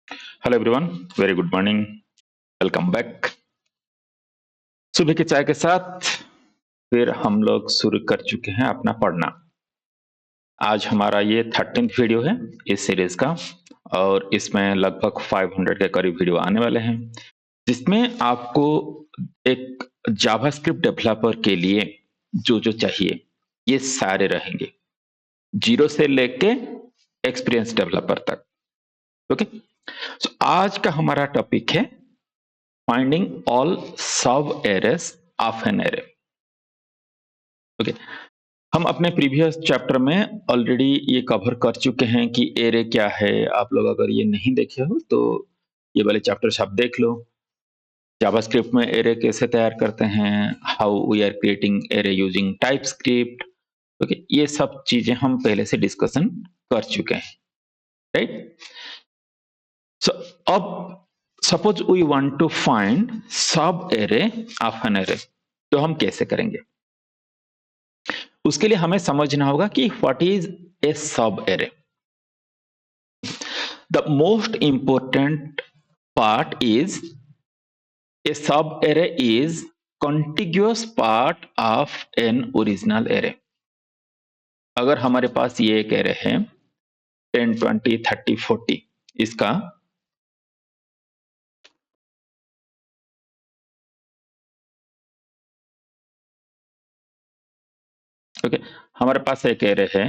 Hello everyone, very good morning, welcome back. सुबह की चाय के साथ फिर हम लोग शुरू कर चुके हैं अपना पढ़ना। आज हमारा ये 13th वीडियो है इस सीरीज का और इसमें लगभग 500 के करीब वीडियो आने वाले हैं, जिसमें आपको एक जावास्क्रिप्ट डेवलपर के लिए जो जो चाहिए ये सारे रहेंगे, जीरो से लेके एक्सपीरियंस डेवलपर तक। ओके, तो आज का हमारा टॉपिक है finding all subarrays of an array. Okay, हम अपने प्रीवियस चैप्टर में ऑलरेडी ये कवर कर चुके हैं कि एरे क्या है। आप लोग अगर ये नहीं देखे हो तो ये वाले चैप्टर्स आप देख लो। जावास्क्रिप्ट में एरे कैसे तैयार करते हैं, how we are creating array using TypeScript. Okay, ये सब चीजें हम पहले से डिस्कशन कर चुके हैं, राइट। सो अब suppose we want to find subarray of an array, तो हम कैसे करेंगे? उसके लिए हमें समझना होगा कि what is a sub array. The most important part is a sub array is contiguous part of an original array. अगर हमारे पास ये एक एरे है 10 20 30 40, इसका ओके, हमारे पास एक एरे है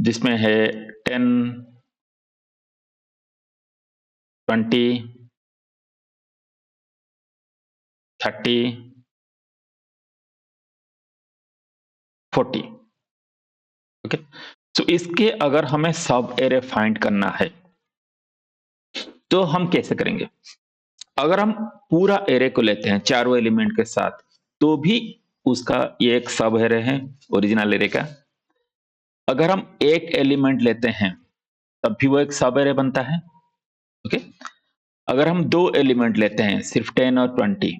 जिसमें है 10 20 30 40। ओके, तो इसके अगर हमें सब एरे फाइंड करना है तो हम कैसे करेंगे? अगर हम पूरा एरे को लेते हैं चारों एलिमेंट के साथ, तो भी उसका ये एक सब एरे है ओरिजिनल एरे का। अगर हम एक एलिमेंट लेते हैं तब भी वो एक सब एरे बनता है। ओके, अगर हम दो एलिमेंट लेते हैं सिर्फ 10 और 20,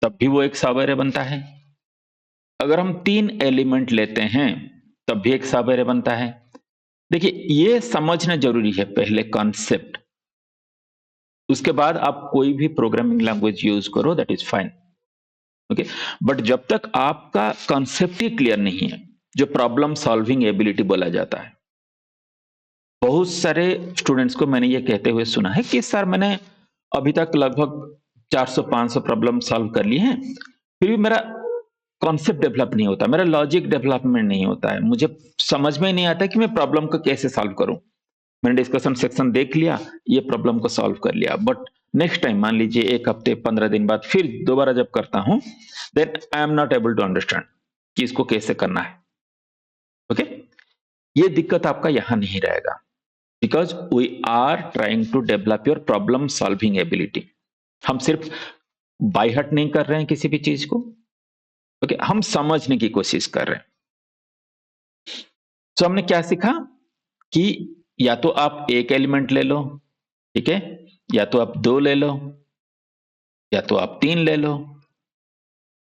तब भी वो एक सब एरे बनता है। अगर हम तीन एलिमेंट लेते हैं तब भी एक सब एरे बनता है। देखिए, ये समझना जरूरी है पहले कॉन्सेप्ट, उसके बाद आप कोई भी प्रोग्रामिंग लैंग्वेज यूज करो, that is fine. Okay, but जब तक आपका कॉन्सेप्ट ही क्लियर नहीं है, जो प्रॉब्लम सॉल्विंग एबिलिटी बोला जाता है, बहुत सारे स्टूडेंट्स को मैंने ये कहते हुए सुना है कि सर मैंने अभी तक लगभग 400-500 प्रॉब्लम सॉल्व कर लिए हैं, फिर भी मेरा कॉन्सेप्ट डेवलप नहीं होता, मेरा लॉजिक डेवलपमेंट नहीं होता है, मुझे समझ में नहीं आता कि मैं प्रॉब्लम को कैसे सॉल्व करूं। मैंने डिस्कशन सेक्शन देख लिया, ये प्रॉब्लम को सॉल्व कर लिया, बट नेक्स्ट टाइम मान लीजिए 1 हफ्ते 15 दिन बाद फिर दोबारा जब करता हूं, then I am not able to understand कि इसको कैसे करना है। ओके, ये दिक्कत आपका यहां नहीं रहेगा, because we are trying to develop your problem solving ability. हम सिर्फ बाय हार्ट नहीं कर रहे हैं किसी भी चीज को। ओके, हम समझने की कोशिश कर रहे हैं। तो हमने क्या सीखा कि या तो आप एक एलिमेंट ले लो, ठीक है, या तो आप दो ले लो, या तो आप तीन ले लो,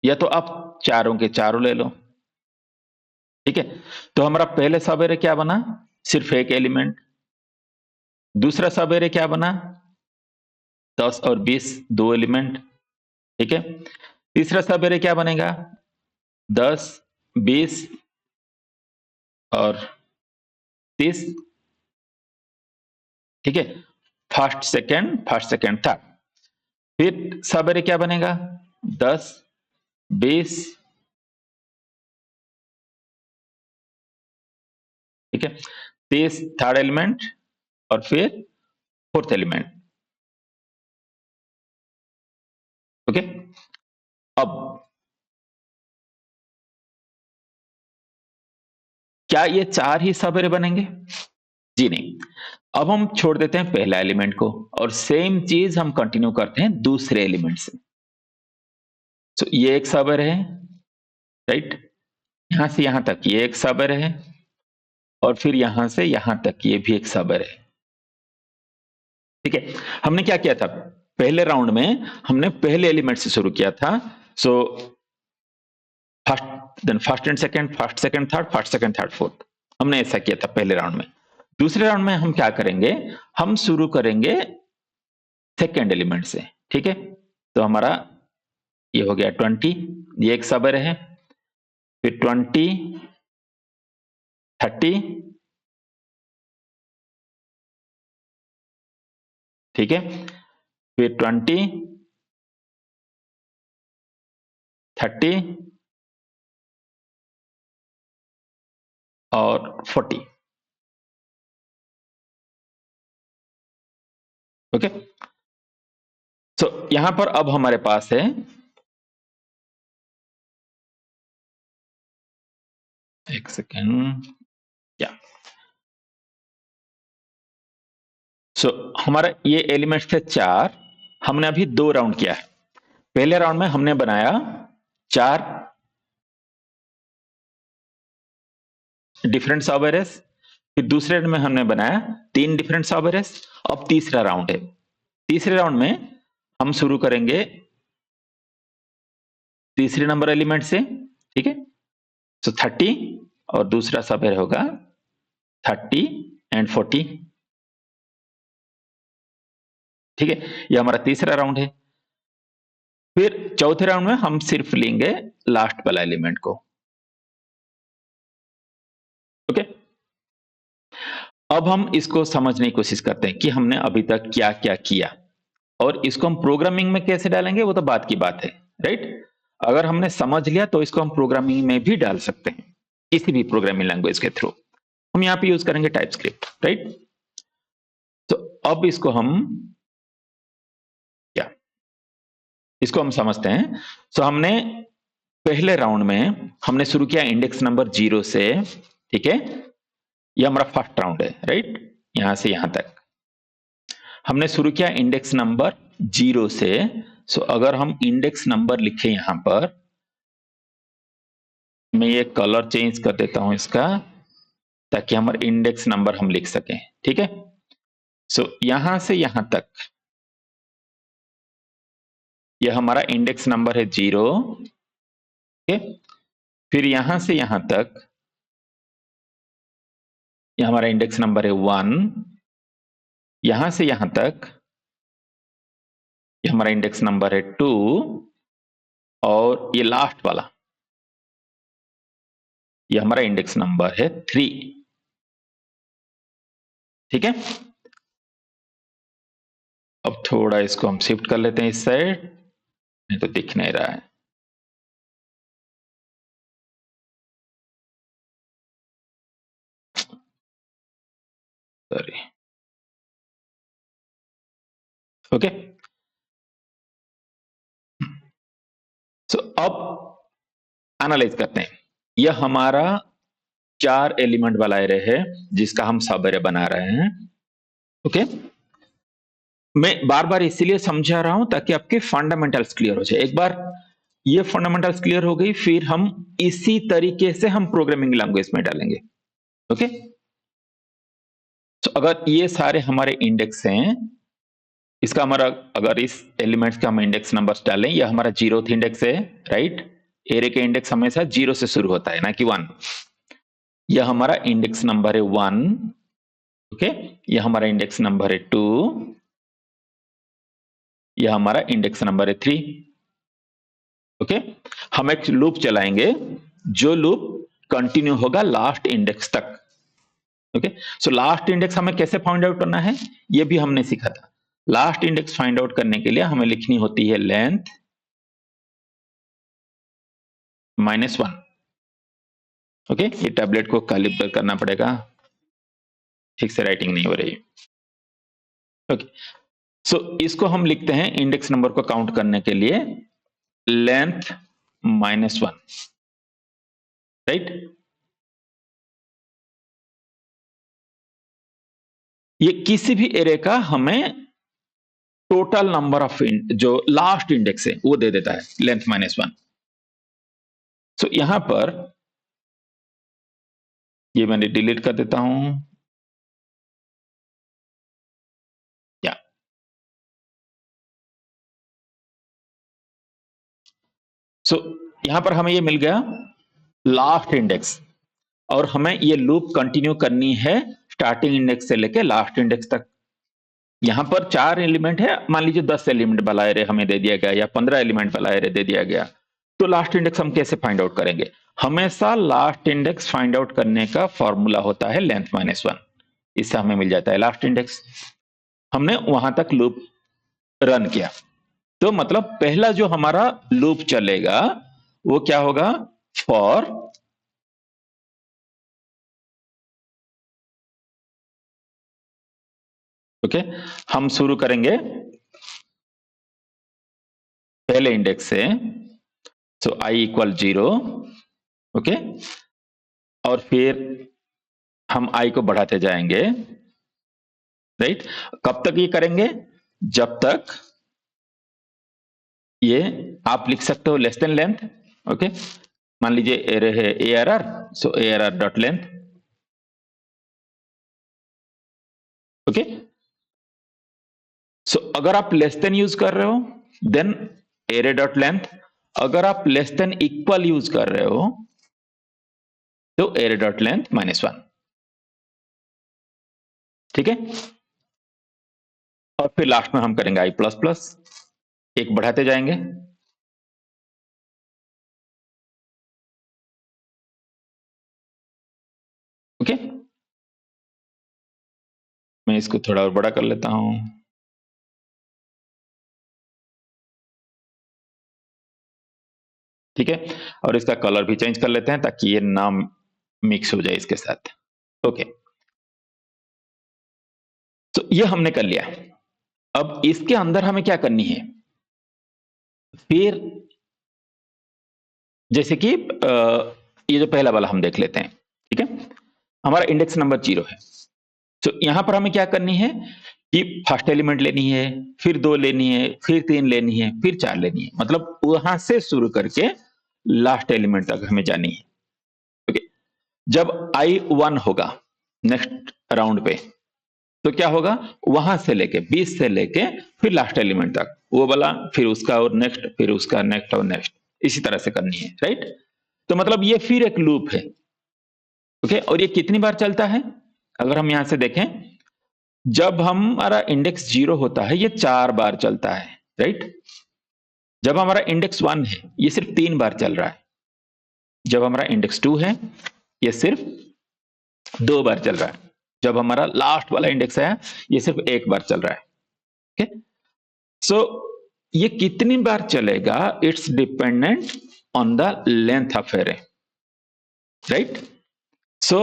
या तो आप चारों के चारों ले लो। ठीक है, तो हमारा पहले सब एरे क्या बना? सिर्फ एक एलिमेंट। दूसरा सब एरे क्या बना? 10 और 20 दो एलिमेंट। ठीक है, तीसरा सब एरे क्या बनेगा? 10 20 और 30। ठीक है, फर्स्ट सेकेंड थर्ड। फिर सब एरे क्या बनेगा? 10 20, ठीक है, 30 थर्ड एलिमेंट और फिर फोर्थ एलिमेंट। ओके, अब क्या ये चार ही सब एरे बनेंगे? जी नहीं। अब हम छोड़ देते हैं पहला एलिमेंट को और सेम चीज हम कंटिन्यू करते हैं दूसरे एलिमेंट से। तो ये एक सब एरे है, राइट, यहां से यहां तक ये एक सब एरे है और फिर यहां से यहां तक ये भी एक सब एरे है। ठीक है, हमने क्या किया था? पहले राउंड में हमने पहले एलिमेंट से शुरू किया था। So first, then first and second, first second third, first second third fourth. हमने ऐसा किया था पहले राउंड में। दूसरे राउंड में हम क्या करेंगे, हम शुरू करेंगे सेकेंड एलिमेंट से, ठीक है। तो हमारा ये हो गया 20, ये एक सब एरे है, फिर 20, 30, ठीक है, फिर 20, 30 और 40, ओके। सो यहां पर अब हमारे पास है, एक सेकेंड, क्या, सो हमारा ये एलिमेंट्स थे 4, हमने अभी 2 राउंड किया है। पहले राउंड में हमने बनाया 4 डिफरेंट सब एरेस, फिर दूसरे राउंड में हमने बनाया 3 डिफरेंट सब एरेस। अब तीसरा राउंड है, तीसरे राउंड में हम शुरू करेंगे तीसरे नंबर एलिमेंट से, ठीक है। सो 30 और दूसरा सब एरे होगा 30 एंड 40, ठीक है। ये हमारा तीसरा राउंड है। फिर चौथे राउंड में हम सिर्फ लेंगे लास्ट वाला एलिमेंट को, ओके। अब हम इसको समझने की कोशिश करते हैं कि हमने अभी तक क्या क्या किया और इसको हम प्रोग्रामिंग में कैसे डालेंगे, वो तो बात की बात है, राइट। अगर हमने समझ लिया तो इसको हम प्रोग्रामिंग में भी डाल सकते हैं, किसी भी प्रोग्रामिंग लैंग्वेज के थ्रू। हम यहां पे यूज करेंगे टाइपस्क्रिप्ट, राइट। तो अब इसको हम क्या, इसको हम समझते हैं। सो हमने पहले राउंड में हमने शुरू किया इंडेक्स नंबर 0 से, ठीक है। ये हमारा फर्स्ट राउंड है, राइट, यहां से यहां तक हमने शुरू किया इंडेक्स नंबर 0 से। सो अगर हम इंडेक्स नंबर लिखे यहां पर, मैं ये कलर चेंज कर देता हूं इसका, ताकि हमारे इंडेक्स नंबर हम लिख सकें, ठीक है। सो यहां से यहां तक ये हमारा इंडेक्स नंबर है 0, ठीक है। फिर यहां से यहां तक ये हमारा इंडेक्स नंबर है 1, यहां से यहां तक ये हमारा इंडेक्स नंबर है 2, और ये लास्ट वाला ये हमारा इंडेक्स नंबर है 3, ठीक है। अब थोड़ा इसको हम शिफ्ट कर लेते हैं इस साइड, नहीं तो दिख नहीं रहा है। Sorry, okay. सो अब एनालाइज करते हैं। यह हमारा 4 एलिमेंट वाला एरे है जिसका हम सब एरे बना रहे हैं, ओके। मैं बार बार इसीलिए समझा रहा हूं ताकि आपके फंडामेंटल्स क्लियर हो जाए। एक बार ये फंडामेंटल्स क्लियर हो गई, फिर हम इसी तरीके से हम प्रोग्रामिंग लैंग्वेज में डालेंगे, ओके। तो अगर ये सारे हमारे इंडेक्स हैं, इसका हमारा अगर इस एलिमेंट्स का हम इंडेक्स नंबर्स डालें, यह हमारा 0th इंडेक्स है, राइट। एरे के इंडेक्स हमेशा 0 से शुरू होता है, ना कि 1। यह हमारा इंडेक्स नंबर है 1, ओके। यह हमारा इंडेक्स नंबर है 2, यह हमारा इंडेक्स नंबर है 3, ओके। हम एक लूप चलाएंगे, जो लूप कंटिन्यू होगा लास्ट इंडेक्स तक, ओके। सो लास्ट इंडेक्स हमें कैसे फाइंड आउट करना है, ये भी हमने सीखा था। लास्ट इंडेक्स फाइंड आउट करने के लिए हमें लिखनी होती है लेंथ -1, ओके। ये टैबलेट को कैलिब्रेट करना पड़ेगा, ठीक से राइटिंग नहीं हो रही, ओके। सो इसको हम लिखते हैं इंडेक्स नंबर को काउंट करने के लिए लेंथ -1, राइट। ये किसी भी एरे का हमें टोटल नंबर ऑफ जो लास्ट इंडेक्स है वो दे देता है, लेंथ -1। सो यहां पर ये मैंने डिलीट कर देता हूं, या सो यहां पर हमें ये मिल गया लास्ट इंडेक्स। और हमें ये लूप कंटिन्यू करनी है स्टार्टिंग इंडेक्स से लेके लास्ट इंडेक्स तक। यहां पर 4 एलिमेंट है, मान लीजिए 10 एलिमेंट वाला एरे हमें दे दिया गया या 15 एलिमेंट वाला एरे दे दिया गया, तो लास्ट इंडेक्स हम कैसे फाइंड आउट करेंगे? हमेशा लास्ट इंडेक्स फाइंड आउट करने का फॉर्मूला होता है लेंथ माइनस 1। इससे हमें मिल जाता है लास्ट इंडेक्स। हमने वहां तक लूप रन किया, तो मतलब पहला जो हमारा लूप चलेगा वो क्या होगा? फॉर ओके, हम शुरू करेंगे पहले इंडेक्स से, सो आई इक्वल 0, ओके, और फिर हम आई को बढ़ाते जाएंगे, राइट। कब तक ये करेंगे? जब तक ये आप लिख सकते हो लेस देन लेंथ, ओके। मान लीजिए एरे है ARR, सो ARR डॉट लेंथ, ओके। सो अगर आप लेस देन यूज कर रहे हो देन एरे डॉट लेंथ, अगर आप लेस देन इक्वल यूज कर रहे हो तो एरे डॉट लेंथ -1, ठीक है। और फिर लास्ट में हम करेंगे आई प्लस प्लस, एक बढ़ाते जाएंगे, ओके। मैं इसको थोड़ा और बड़ा कर लेता हूं, ठीक है। और इसका कलर भी चेंज कर लेते हैं ताकि ये नाम मिक्स हो जाए इसके साथ, ओके। तो ये हमने कर लिया। अब इसके अंदर हमें क्या करनी है? फिर जैसे कि ये जो पहला वाला हम देख लेते हैं, ठीक है। हमारा इंडेक्स नंबर 0 है, तो यहां पर हमें क्या करनी है कि फर्स्ट एलिमेंट लेनी है, फिर 2 लेनी है, फिर 3 लेनी है, फिर 4 लेनी है, मतलब वहां से शुरू करके लास्ट एलिमेंट तक हमें जानी है, ओके। जब I1 होगा नेक्स्ट राउंड पे, तो क्या होगा? वहां से लेके 20 से लेके फिर लास्ट एलिमेंट तक वो वाला, फिर उसका और नेक्स्ट, फिर उसका नेक्स्ट और नेक्स्ट, इसी तरह से करनी है, राइट। तो मतलब ये फिर एक लूप है, ओके। और ये कितनी बार चलता है? अगर हम यहां से देखें, जब हमारा इंडेक्स 0 होता है ये 4 बार चलता है, राइट। जब हमारा इंडेक्स 1 है ये सिर्फ 3 बार चल रहा है, जब हमारा इंडेक्स 2 है ये सिर्फ 2 बार चल रहा है, जब हमारा लास्ट वाला इंडेक्स है ये सिर्फ 1 बार चल रहा है, ओके। सो ये कितनी बार चलेगा? It's dependent on the length of array, right. So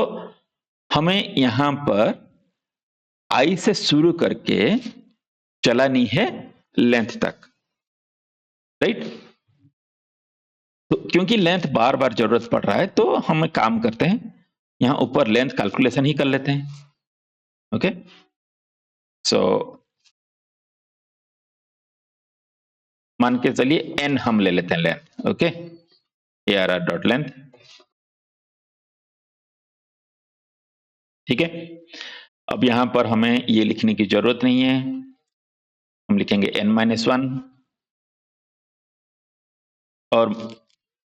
हमें यहां पर आई से शुरू करके चलानी है लेंथ तक, राइट। तो क्योंकि लेंथ बार बार जरूरत पड़ रहा है तो हम एक काम करते हैं, यहां ऊपर लेंथ कैलकुलेशन ही कर लेते हैं, ओके। सो मान के चलिए n हम ले लेते हैं length, okay, ARR dot length, ठीक है। अब यहां पर हमें ये लिखने की जरूरत नहीं है, हम लिखेंगे n-1, और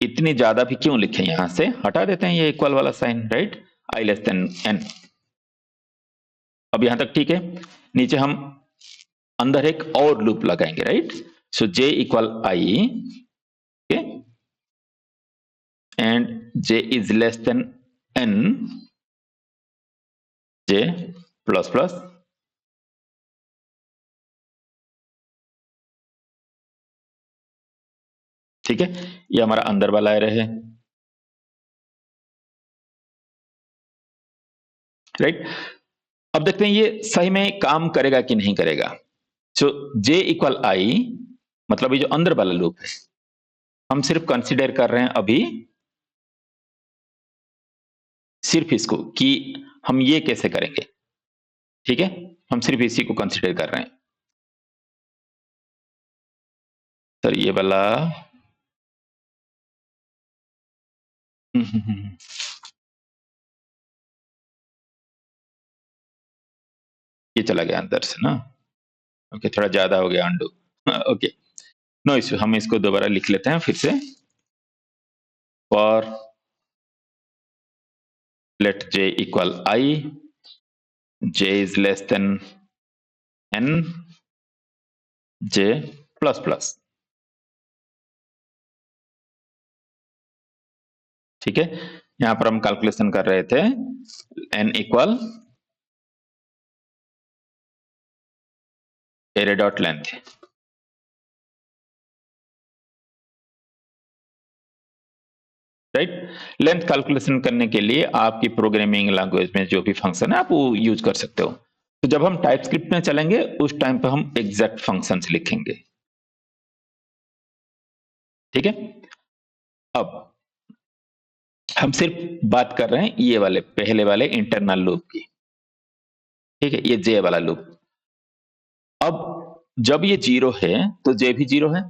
इतनी ज्यादा भी क्यों लिखें, यहां से हटा देते हैं ये इक्वल वाला sign, right. I less than n, अब यहां तक ठीक है। नीचे हम अंदर एक और लूप लगाएंगे, right. So j equal I, okay, and j is less than n, j plus plus, ठीक है। ये हमारा अंदर वाला एरे है, राइट। अब देखते हैं ये सही में काम करेगा कि नहीं करेगा। सो j इक्वल I, मतलब ये जो अंदर वाला लूप है हम सिर्फ कंसीडर कर रहे हैं अभी सिर्फ इसको, कि हम ये कैसे करेंगे, ठीक है। हम सिर्फ इसी को कंसीडर कर रहे हैं। सर ये वाला ये चला गया अंदर से ना, ओके, थोड़ा ज्यादा हो गया अंडू, ओके, नो इश्यू। हम इसको दोबारा लिख लेते हैं फिर से, for let j equal I, j is less than n, j plus plus. ठीक है, यहां पर हम कैलकुलेशन कर रहे थे n equal array dot length. Right, length calculation करने के लिए आपकी प्रोग्रामिंग लैंग्वेज में जो भी फंक्शन है आप वो यूज कर सकते हो। तो जब हम टाइप स्क्रिप्ट में चलेंगे उस टाइम पे हम एग्जैक्ट फंक्शंस लिखेंगे। ठीक है, अब हम सिर्फ बात कर रहे हैं ये वाले पहले वाले इंटरनल लूप की। ठीक है, ये जे वाला लूप। अब जब ये 0 है तो जे भी 0 है,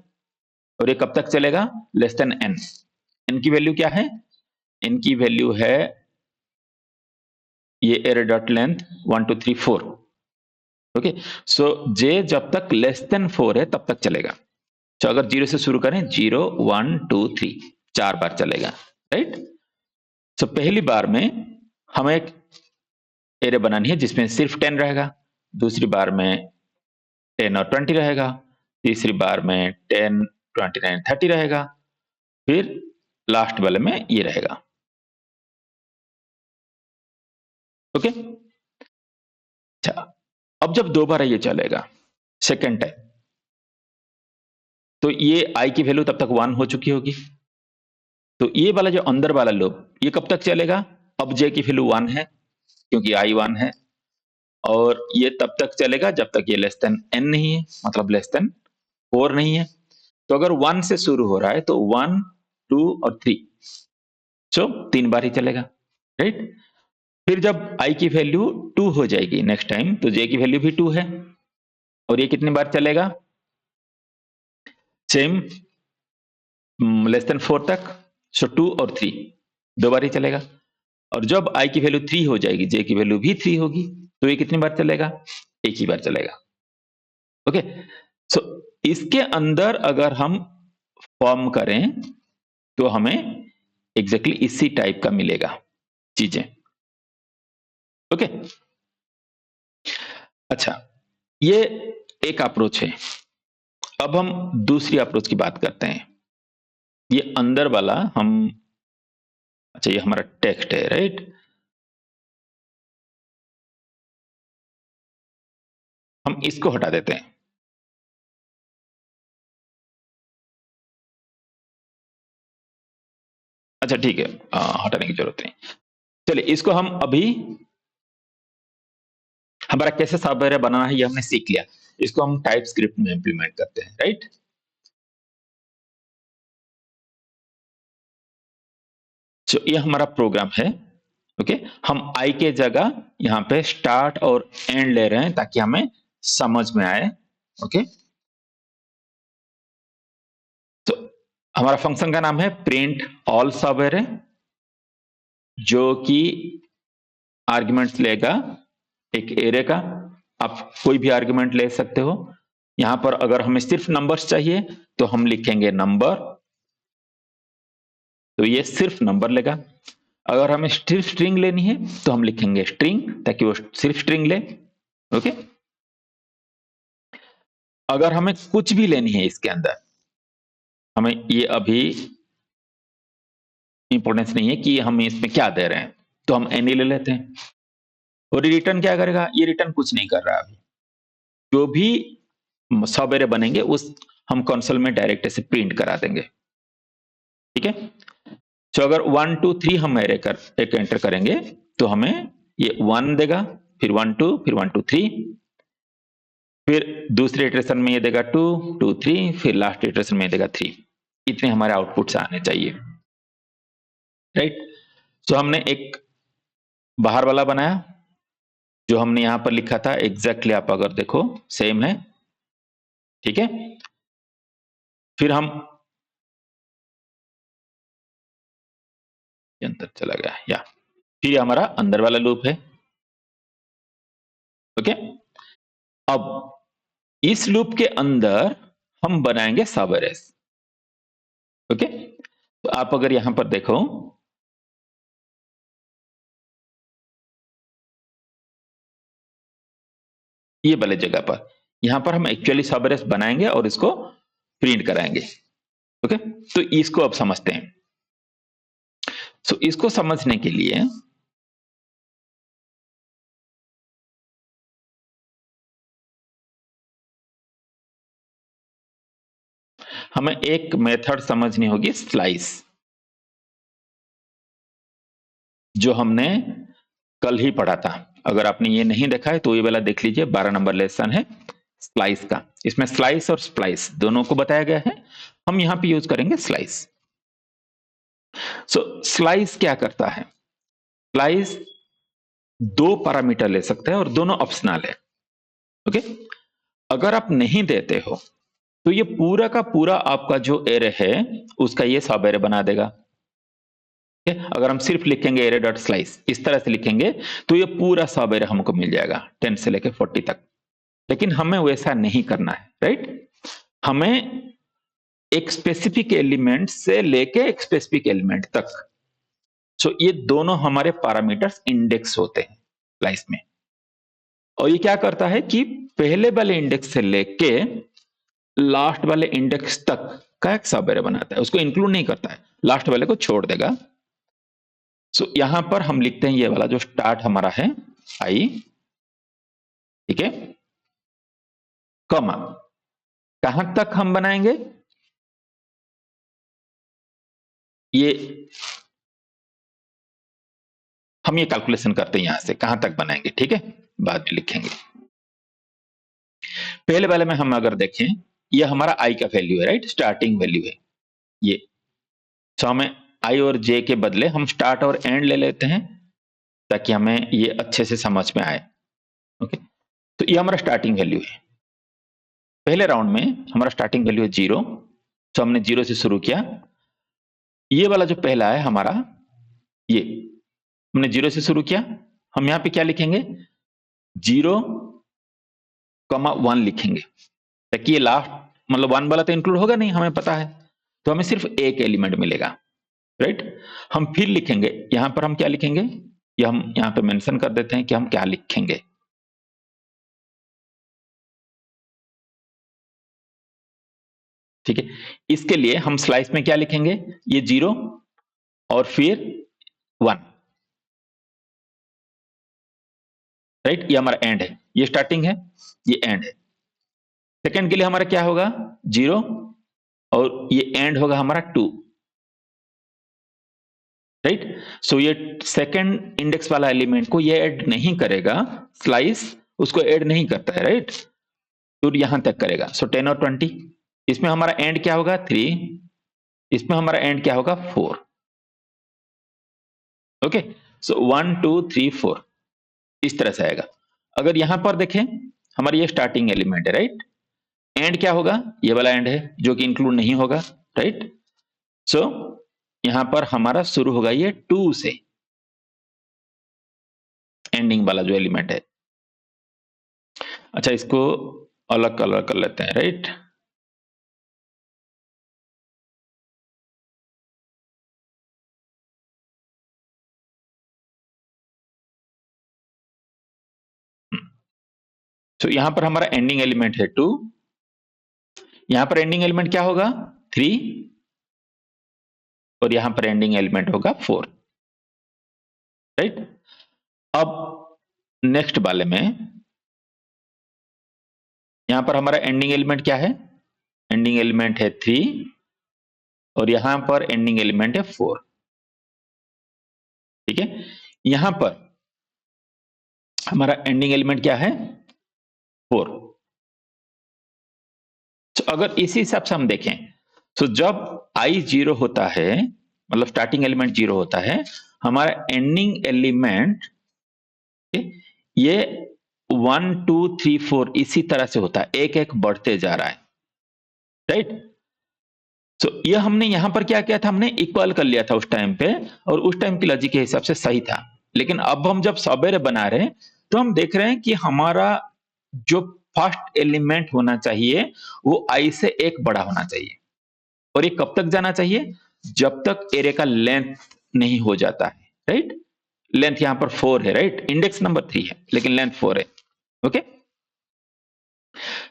और ये कब तक चलेगा? Less than n. एन की वैल्यू क्या है? एन की वैल्यू है ये array dot length 1 2 3 4। Okay, so j जब तक लेस देन 4 है तब तक चलेगा। तो अगर 0 से शुरू करें 0 1 2 3 4 बार चलेगा। राइट, सो पहली बार में हमें एक एरे बनानी है जिसमें सिर्फ 10 रहेगा, दूसरी बार में 10 और 20 रहेगा, तीसरी बार में 10 29 30 रहेगा, फिर लास्ट वाले में ये रहेगा। ओके, अच्छा, अब जब दो बार ये चलेगा सेकेंड टाइम, तो ये आई की वैल्यू तब तक 1 हो चुकी होगी। तो ये वाला जो अंदर वाला लूप ये कब तक चलेगा? अब जे की वैल्यू 1 है क्योंकि आई 1 है, और ये तब तक चलेगा जब तक ये लेस देन एन नहीं है, मतलब लेस देन 4 नहीं है। तो अगर 1 से शुरू हो रहा है तो 1 2 और 3, सो 3 बार ही चलेगा। राइट, फिर जब आई की वैल्यू 2 हो जाएगी नेक्स्ट टाइम, तो जे की वैल्यू भी 2 है, और ये कितनी बार चलेगा? सेम लेस देन 4 तक, सो 2 और 3 दो बार ही चलेगा। और जब आई की वैल्यू 3 हो जाएगी, जे की वैल्यू भी 3 होगी, तो ये कितनी बार चलेगा? एक ही बार चलेगा। ओके, सो इसके अंदर अगर हम फॉर्म करें तो हमें एग्जैक्टली इसी टाइप का मिलेगा चीजें। ओके, अच्छा, ये एक अप्रोच है। अब हम दूसरी अप्रोच की बात करते हैं। ये अंदर वाला हम, अच्छा, ये हमारा टेक्स्ट है। राइट, हम इसको हटा देते हैं। अच्छा ठीक है, हटाने की जरूरत नहीं। चलिए, इसको हम अभी हमारा कैसे सॉफ्टवेयर बनाना है ये हमने सीख लिया। इसको हम टाइप स्क्रिप्ट में इंप्लीमेंट करते हैं। राइट, तो ये हमारा प्रोग्राम है। ओके, हम आई के जगह यहाँ पे स्टार्ट और एंड ले रहे हैं ताकि हमें समझ में आए। ओके, तो हमारा फंक्शन का नाम है प्रिंट ऑल सॉफ्टवेयर है, जो कि आर्ग्यूमेंट्स लेगा एक एरे का। आप कोई भी आर्ग्यूमेंट ले सकते हो। यहां पर अगर हमें सिर्फ नंबर्स चाहिए तो हम लिखेंगे नंबर, तो ये सिर्फ नंबर लेगा। अगर हमें सिर्फ स्ट्रिंग लेनी है तो हम लिखेंगे स्ट्रिंग, ताकि वो सिर्फ स्ट्रिंग ले। ओके, अगर हमें कुछ भी लेनी है इसके अंदर, हमें ये अभी इंपॉर्टेंस नहीं है कि हम इसमें क्या दे रहे हैं, तो हम एनी ले लेते हैं। और रिटर्न क्या करेगा? ये रिटर्न कुछ नहीं कर रहा अभी। जो भी सॉफ्टवेयर बनेंगे उस हम कंसोल में डायरेक्ट से प्रिंट करा देंगे। ठीक है, तो अगर 1 2 3 हम एरे कर एक एंटर करेंगे तो हमें ये 1 देगा, फिर 1 2, फिर 1 2 3, फिर दूसरे इटरेशन में ये देगा 2 2 3, फिर लास्ट इटरेशन में देगा 3। इतने हमारे आउटपुट्स आने चाहिए। राइट, तो हमने एक बाहर वाला बनाया, जो हमने यहां पर लिखा था एग्जैक्टली आप अगर देखो सेम है। ठीक है, फिर हम अंदर चला गया, या फिर हमारा अंदर वाला लूप है। ओके, अब इस लूप के अंदर हम बनाएंगे सब एरेस। ओके, तो आप अगर यहां पर देखो ये वाले जगह पर, यहां पर हम एक्चुअली सब एरे बनाएंगे और इसको प्रिंट कराएंगे। ओके, तो इसको अब समझते हैं। सो इसको समझने के लिए हमें एक मेथड समझनी होगी, स्लाइस, जो हमने कल ही पढ़ा था। अगर आपने ये नहीं देखा है तो ये वाला देख लीजिए, 12 नंबर लेसन है स्लाइस का। इसमें स्लाइस और स्प्लाइस दोनों को बताया गया है। हम यहां पे यूज करेंगे स्लाइस। सो स्लाइस क्या करता है? स्लाइस दो पैरामीटर ले सकता है और दोनों ऑप्शनल है। ओके, अगर आप नहीं देते हो तो ये पूरा का पूरा आपका जो एरे है उसका ये सब एरे बना देगा। अगर हम सिर्फ लिखेंगे एरे डॉट स्लाइस, इस तरह से लिखेंगे, तो ये पूरा सब एरे हमको मिल जाएगा 10 से लेके 40 तक। लेकिन हमें वैसा नहीं करना है, राइट? हमें एक स्पेसिफिक एलिमेंट से लेके एक स्पेसिफिक एलिमेंट तक, सो ये दोनों हमारे पैरामीटर्स इंडेक्स होते हैं स्लाइस में। और ये क्या करता है कि पहले वाले इंडेक्स से लेके लास्ट वाले इंडेक्स तक का एक सब एरे बनाता है, उसको इंक्लूड नहीं करता है, लास्ट वाले को छोड़ देगा। सो यहां पर हम लिखते हैं ये वाला जो स्टार्ट हमारा है आई, ठीक है, कमा, कहां तक हम बनाएंगे? ये हम ये कैलकुलेशन करते हैं, यहां से कहां तक बनाएंगे, ठीक है, बाद में लिखेंगे। पहले वाले में हम अगर देखें, ये हमारा आई का वैल्यू है, राइट, स्टार्टिंग वैल्यू है ये। तो हमें आई और जे के बदले हम स्टार्ट और एंड ले लेते हैं ताकि हमें ये अच्छे से समझ में आए। ओके, तो ये हमारा स्टार्टिंग वैल्यू है। पहले राउंड में हमारा स्टार्टिंग वैल्यू है 0, तो हमने 0 से शुरू किया। ये वाला जो पहला है हमारा, ये हमने 0 से शुरू किया। हम यहां पे क्या लिखेंगे? 0,1 लिखेंगे, ताकि ये लास्ट मतलब 1 वाला तो इंक्लूड होगा नहीं, हमें पता है, तो हमें सिर्फ एक एलिमेंट मिलेगा, राइट? हम फिर लिखेंगे, यहां पर हम क्या लिखेंगे, ये हम यहां पे मेंशन कर देते हैं कि हम क्या लिखेंगे। ठीक है, इसके लिए हम स्लाइस में क्या लिखेंगे? ये 0 और फिर 1, राइट? ये हमारा एंड है, ये स्टार्टिंग है, ये एंड है। सेकंड के लिए हमारा क्या होगा? 0 और ये एंड होगा हमारा 2, राइट? सो ये सेकंड इंडेक्स वाला एलिमेंट को ये ऐड नहीं करेगा, स्लाइस उसको ऐड नहीं करता है, राइट? तो यहां तक करेगा। सो 10 और 20, इसमें हमारा एंड क्या होगा? 3, इसमें हमारा एंड क्या होगा? 4। ओके, सो 1 2 3 4 इस तरह से आएगा। अगर यहां पर देखें, हमारी ये स्टार्टिंग एलिमेंट है, राइट? एंड क्या होगा? ये वाला एंड है जो कि इंक्लूड नहीं होगा, राइट? सो यहां पर हमारा शुरू होगा ये 2 से, एंडिंग वाला जो एलिमेंट है। अच्छा, इसको अलग कलर कर लेते हैं, राइट? तो यहां पर हमारा एंडिंग एलिमेंट है 2, यहां पर एंडिंग एलिमेंट क्या होगा? 3, और यहां पर एंडिंग एलिमेंट होगा 4, राइट? अब नेक्स्ट वाले में यहां पर हमारा एंडिंग एलिमेंट क्या है? एंडिंग एलिमेंट है 3 और यहां पर एंडिंग एलिमेंट है 4, ठीक है? यहां पर हमारा एंडिंग एलिमेंट क्या है? 4। तो अगर इसी हिसाब से हम देखें, तो जब आई 0 होता है, मतलब स्टार्टिंग एलिमेंट 0 होता है, हमारा एंडिंग एलिमेंट ये 1 2 3 4 इसी तरह से होता है, एक एक बढ़ते जा रहा है, राइट? तो ये हमने यहां पर क्या किया था? हमने इक्वल कर लिया था उस टाइम पे, और उस टाइम की लॉजिक के हिसाब से सही था। लेकिन अब हम जब सबेरे बना रहे हैं, तो हम देख रहे हैं कि हमारा जो फर्स्ट एलिमेंट होना चाहिए वो आई से एक बड़ा होना चाहिए। और ये कब तक जाना चाहिए? जब तक एरे का लेंथ नहीं हो जाता है, राइट? लेंथ यहां पर 4 है, राइट? इंडेक्स नंबर 3 है लेकिन लेंथ 4 है। ओके,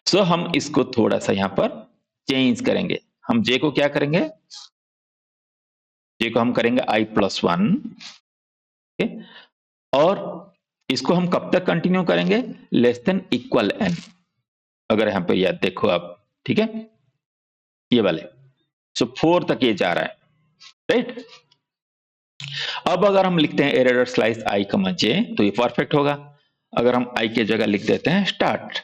सो हम इसको थोड़ा सा यहां पर चेंज करेंगे। हम जे को क्या करेंगे, जे को हम करेंगे i+1, और इसको हम कब तक कंटिन्यू करेंगे, लेस देन इक्वल n। अगर यहां पर याद देखो आप, ठीक है, ये वाले, सो 4 तक ये जा रहा है, राइट। अब अगर हम लिखते हैं एरर स्लाइस i, जे, तो ये परफेक्ट होगा। अगर हम i के जगह लिख देते हैं स्टार्ट,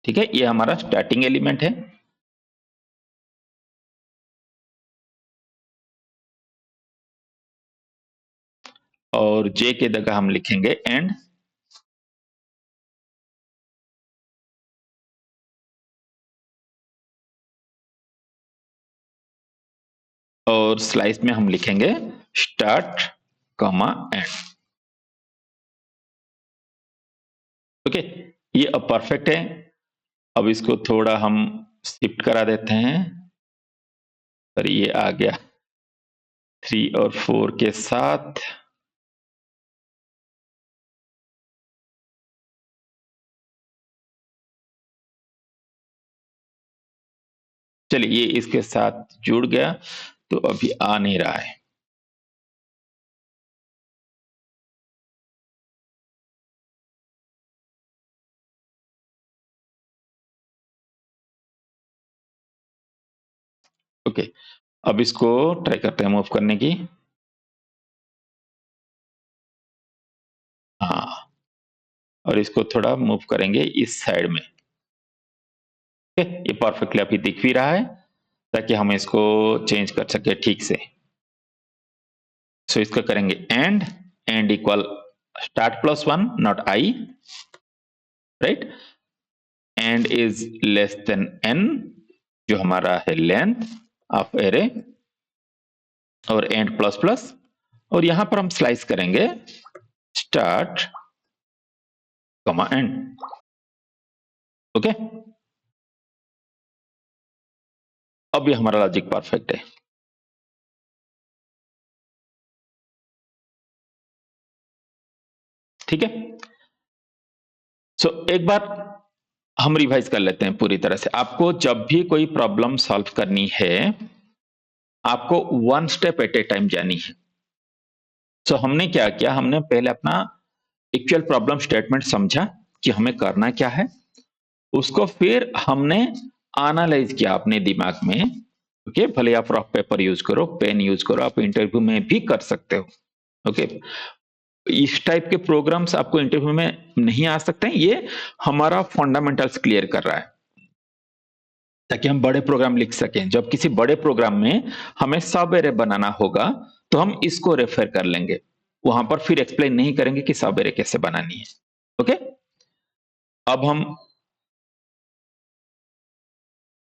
ठीक है, ये हमारा स्टार्टिंग एलिमेंट है। और जे के जगह हम लिखेंगे एंड, और स्लाइस में हम लिखेंगे स्टार्ट कॉमा एंड। ओके, ये अब परफेक्ट है। अब इसको थोड़ा हम शिफ्ट करा देते हैं, और ये आ गया 3 और 4 के साथ। चलिए, ये इसके साथ जुड़ गया, तो अभी आ नहीं रहा है। ओके, अब इसको ट्राई करते हैं मूव करने की। हाँ, और इसको थोड़ा मूव करेंगे इस साइड में। ये परफेक्टली अभी दिख भी रहा है, ताकि हम इसको चेंज कर सके ठीक से। सो इसको करेंगे and, and equal start+1 not i, right, and is less than n, जो हमारा है लेंथ ऑफ एरे, और एंड प्लस प्लस, और यहां पर हम स्लाइस करेंगे स्टार्ट कॉमा एंड। ओके, अब ये हमारा लॉजिक परफेक्ट है। ठीक है, सो एक बार हम रिवाइज कर लेते हैं पूरी तरह से। आपको जब भी कोई प्रॉब्लम सॉल्व करनी है, आपको 1 स्टेप एट ए टाइम जानी है। सो हमने क्या किया, हमने पहले अपना एक्चुअल प्रॉब्लम स्टेटमेंट समझा कि हमें करना क्या है, उसको फिर हमने एनालाइज किया अपने दिमाग में। ओके, भले आप रफ पेपर यूज करो, पेन यूज करो, आप इंटरव्यू में भी कर सकते हो। ओके, इस टाइप के प्रोग्राम्स आपको इंटरव्यू में नहीं आ सकते हैं, ये हमारा फंडामेंटल्स क्लियर कर रहा है, ताकि हम बड़े प्रोग्राम लिख सकें। जब किसी बड़े प्रोग्राम में हमें सब एरे बनाना होगा, तो हम इसको रेफर कर लेंगे, वहां पर फिर एक्सप्लेन नहीं करेंगे कि सब एरे कैसे बनानी है। ओके, अब हम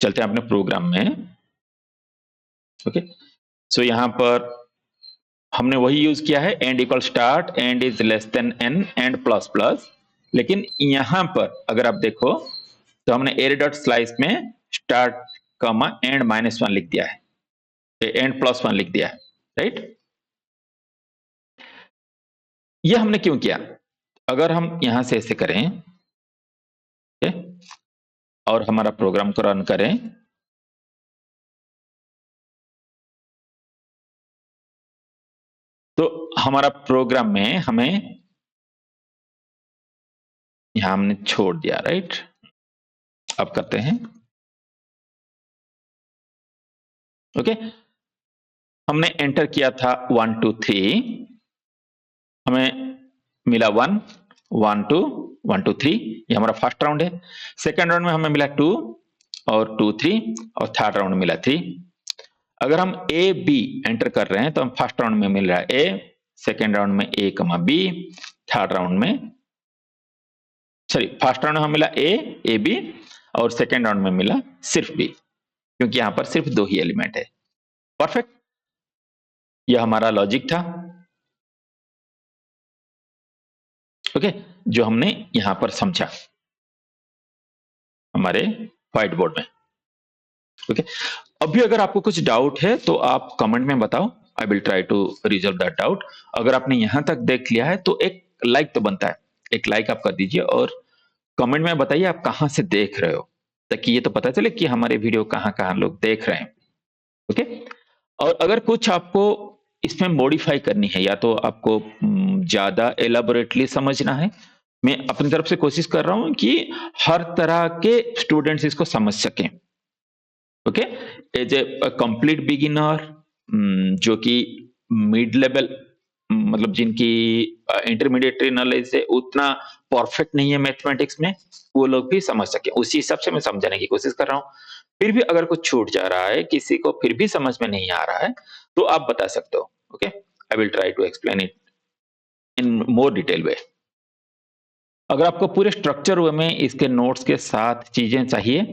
चलते हैं अपने प्रोग्राम में। ओके, सो यहां पर हमने वही यूज किया है, end equal start, end is less than n, end plus plus. लेकिन यहां पर अगर आप देखो, तो हमने एरे डॉट स्लाइस में स्टार्ट कॉमा एंड -1 लिख दिया है, एंड +1 लिख दिया है, राइट। ये हमने क्यों किया, अगर हम यहां से ऐसे करें, ओके, और हमारा प्रोग्राम को रन करें, तो हमारा प्रोग्राम में हमें यहां हमने छोड़ दिया, राइट। अब करते हैं, ओके, हमने एंटर किया था 1 2 3, हमें मिला 1 1 2 1 2 3, ये हमारा फर्स्ट राउंड है। सेकंड राउंड में हमें मिला 2 और 2 3, और थर्ड राउंड में मिला 3। अगर हम ए बी एंटर कर रहे हैं, तो हम फर्स्ट राउंड में मिल रहा है ए, सेकेंड राउंड में ए कमा बी, थर्ड राउंड में, सॉरी, फर्स्ट राउंड में हमें मिला ए बी, और सेकेंड राउंड में मिला सिर्फ बी, क्योंकि यहां पर सिर्फ 2 ही एलिमेंट है। परफेक्ट, यह हमारा लॉजिक था। ओके, जो हमने यहां पर समझा हमारे व्हाइट बोर्ड में। ओके, अभी अगर आपको कुछ डाउट है तो आप कमेंट में बताओ, I will try to resolve that doubt. अगर आपने यहाँ तक देख लिया है तो एक लाइक तो बनता है, एक लाइक आप कर दीजिए और कमेंट में बताइए आप कहाँ से देख रहे हो, ताकि ये तो पता चले कि हमारे वीडियो कहाँ-कहाँ लोग देख रहे हैं। ओके? और अगर कुछ आपको इसमें मॉडिफाई करनी है या तो आपको ज़्यादा एलाबोरेटली समझना है, मैं अपनी तरफ से कोशिश कर रहा हूँ कि हर तरह के स्टूडेंट्स इसको समझ सकें। Okay? As a complete beginner, जो कि मिड लेवल, मतलब जिनकी इंटरमीडिएट नॉलेज है उतना परफेक्ट नहीं है मैथमेटिक्स में, वो लोग भी समझ सकें। उसी हिसाब से मैं समझाने की कोशिश कर रहा हूँ। फिर भी अगर कुछ छूट जा रहा है, किसी को फिर भी समझ में नहीं आ रहा है, तो आप बता सकते हो। Okay? I will try to explain it in more detail way. अगर आपको पूरे स्ट्रक्चर वे में इसके नोट्स के साथ चीज़ें चाहिए,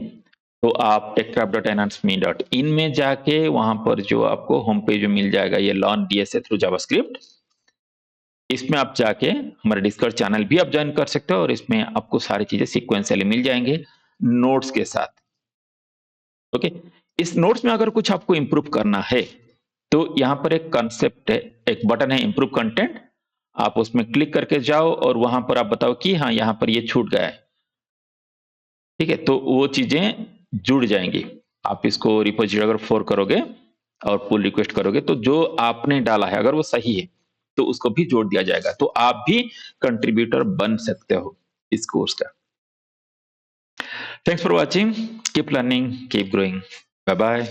तो आप techcraft.enhanceme.in में जाके वहाँ पर जो आपको होम पेज में मिल जाएगा ये लर्न डीएसए थ्रू जावास्क्रिप्ट, इसमें आप जाके हमारे डिस्कॉर्ड चैनल भी आप जॉइन कर सकते हो और इसमें आपको सारी चीज़ें सीक्वेंशियली मिल जाएँगे नोट्स के साथ। ओके? इस नोट्स में अगर कुछ आपको इम्प्रूव करना है, तो यहाँ पर एक कांसेप्ट है, एक बटन है इम्प्रूव कंटेंट, आप उसमें क्लिक करके जाओ और वहाँ पर आप बताओ कि हाँ, यहाँ पर ये छूट गया है। ठीक है? तो वो चीज़ें जुड़ जाएँगी। आप इसको रिपॉज़िटरी अगर फ़ोर करोगे और पुल रिक्वेस्ट करोगे तो जो आपने डाला है अगर वो सही है, तो उसको भी जोड़ दिया जाएगा। तो आप भी कंट्रीब्यूटर बन सकते हो इस कोर्स का। Thanks for watching, keep learning, keep growing. Bye bye.